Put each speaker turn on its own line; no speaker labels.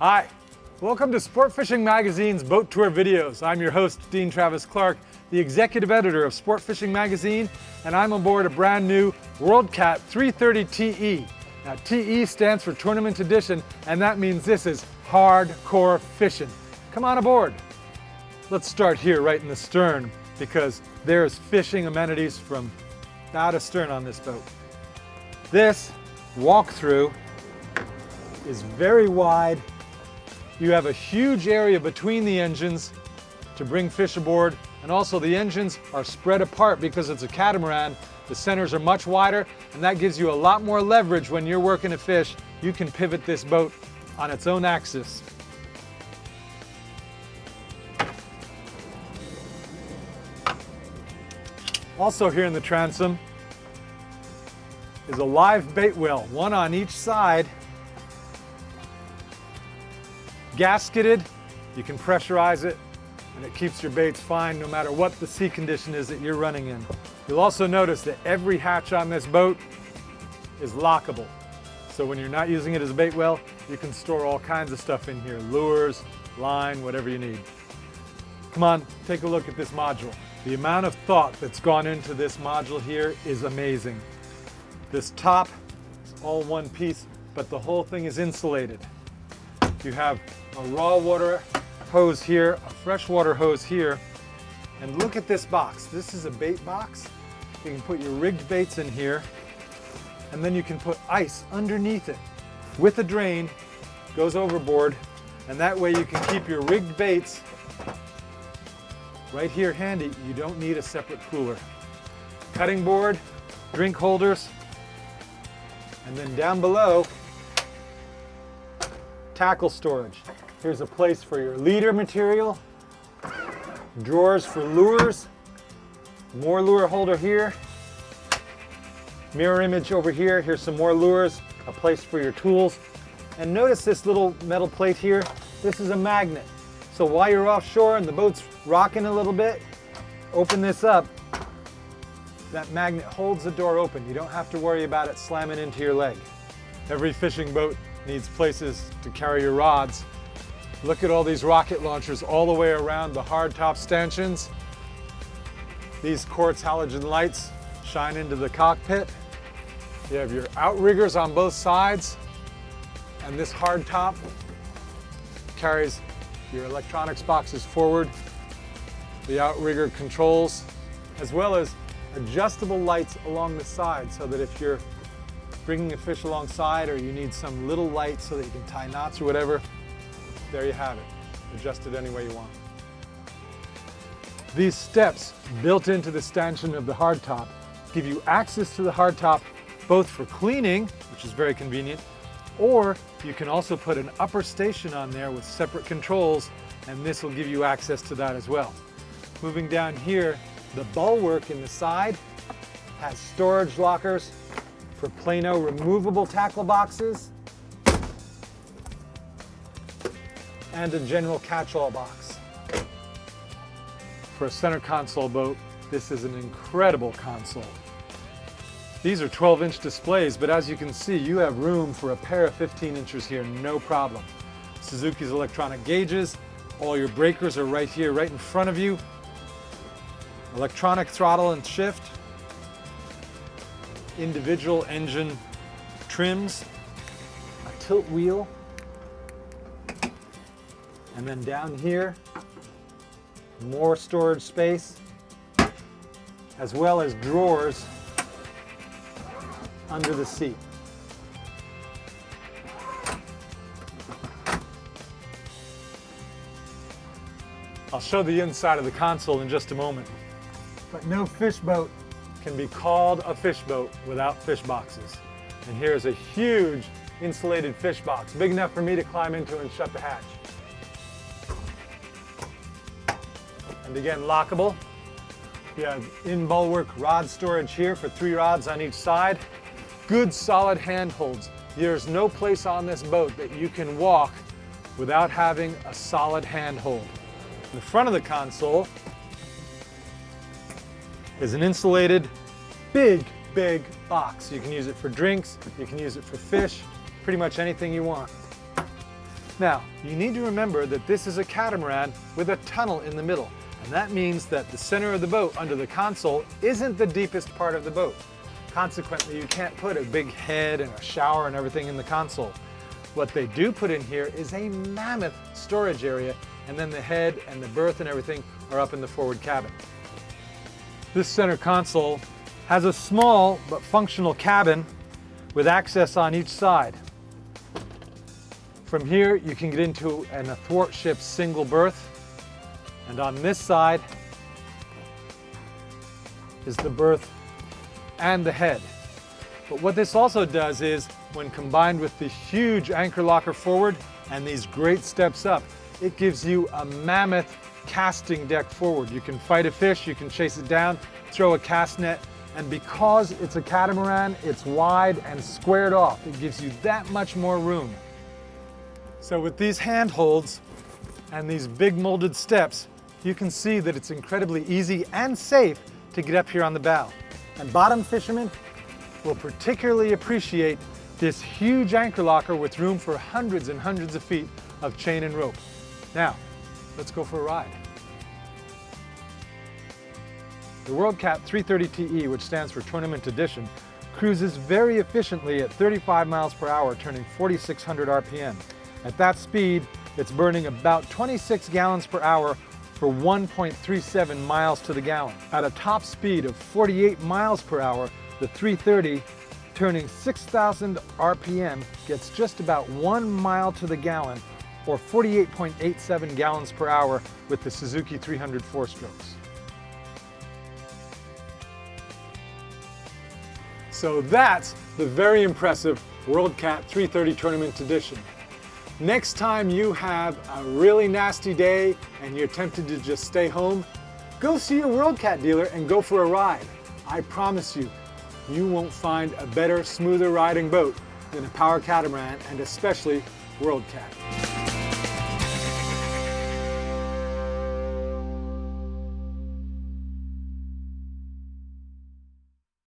Hi, welcome to Sport Fishing Magazine's Boat Tour videos. I'm your host, Dean Travis Clark, the executive editor of Sport Fishing Magazine, and I'm aboard a brand new WorldCat 330 TE. Now, TE stands for Tournament Edition, and that means this is hardcore fishing. Come on aboard. Let's start here right in the stern, because there's fishing amenities from bow to stern on this boat. This walkthrough is very wide. You have a huge area between the engines to bring fish aboard, and also the engines are spread apart because it's a catamaran. The centers are much wider, and that gives you a lot more leverage when you're working a fish. You can pivot this boat on its own axis. Also here in the transom is a live bait well, one on each side. Gasketed, you can pressurize it, and it keeps your baits fine no matter what the sea condition is that you're running in. You'll also notice that every hatch on this boat is lockable. So when you're not using it as a bait well, you can store all kinds of stuff in here, lures, line, whatever you need. Come on, take a look at this module. The amount of thought that's gone into this module here is amazing. This top is all one piece, but the whole thing is insulated. You have a raw water hose here, a freshwater hose here, and look at this box. This is a bait box. You can put your rigged baits in here, and then you can put ice underneath it with a drain, goes overboard, and that way you can keep your rigged baits right here handy. You don't need a separate cooler. Cutting board, drink holders, and then down below, tackle storage. Here's a place for your leader material, drawers for lures, more lure holder here, mirror image over here. Here's some more lures, a place for your tools. And notice this little metal plate here. This is a magnet. So while you're offshore and the boat's rocking a little bit, open this up. That magnet holds the door open. You don't have to worry about it slamming into your leg. Every fishing boat needs places to carry your rods. Look at all these rocket launchers all the way around the hardtop stanchions. These quartz halogen lights shine into the cockpit. You have your outriggers on both sides, and this hardtop carries your electronics boxes forward, the outrigger controls, as well as adjustable lights along the side, so that if you're bringing a fish alongside or you need some little light so that you can tie knots or whatever, there you have it. Adjust it any way you want. These steps built into the stanchion of the hardtop give you access to the hardtop both for cleaning, which is very convenient, or you can also put an upper station on there with separate controls, and this will give you access to that as well. Moving down here, the bulwark in the side has storage lockers for Plano removable tackle boxes and a general catch-all box. For a center console boat, this is an incredible console. These are 12-inch displays, but as you can see, you have room for a pair of 15 inches here, no problem. Suzuki's electronic gauges, all your breakers are right here, right in front of you. Electronic throttle and shift, individual engine trims, a tilt wheel, and then down here, more storage space, as well as drawers under the seat. I'll show the inside of the console in just a moment. But no fish boat can be called a fish boat without fish boxes. And here's a huge insulated fish box, big enough for me to climb into and shut the hatch. And again, lockable. You have in-bulwark rod storage here for 3 rods on each side. Good solid handholds. There's no place on this boat that you can walk without having a solid handhold. In the front of the console is an insulated, big box. You can use it for drinks, you can use it for fish, pretty much anything you want. Now, you need to remember that this is a catamaran with a tunnel in the middle, and that means that the center of the boat under the console isn't the deepest part of the boat. Consequently, you can't put a big head and a shower and everything in the console. What they do put in here is a mammoth storage area, and then the head and the berth and everything are up in the forward cabin. This center console has a small but functional cabin with access on each side. From here, you can get into an athwartship single berth, and on this side is the berth and the head. But what this also does is, when combined with the huge anchor locker forward and these great steps up, it gives you a mammoth casting deck forward. You can fight a fish, you can chase it down, throw a cast net, and because it's a catamaran, it's wide and squared off. It gives you that much more room. So with these handholds and these big molded steps, you can see that it's incredibly easy and safe to get up here on the bow. And bottom fishermen will particularly appreciate this huge anchor locker with room for hundreds and hundreds of feet of chain and rope. Now, let's go for a ride. The WorldCat 330TE, which stands for Tournament Edition, cruises very efficiently at 35 miles per hour, turning 4,600 RPM. At that speed, it's burning about 26 gallons per hour for 1.37 miles to the gallon. At a top speed of 48 miles per hour, the 330, turning 6,000 RPM, gets just about 1 mile to the gallon, or 48.87 gallons per hour with the Suzuki 300 4-strokes. So that's the very impressive WorldCat 330 Tournament Edition. Next time you have a really nasty day and you're tempted to just stay home, go see your WorldCat dealer and go for a ride. I promise you, you won't find a better, smoother riding boat than a power catamaran, and especially WorldCat.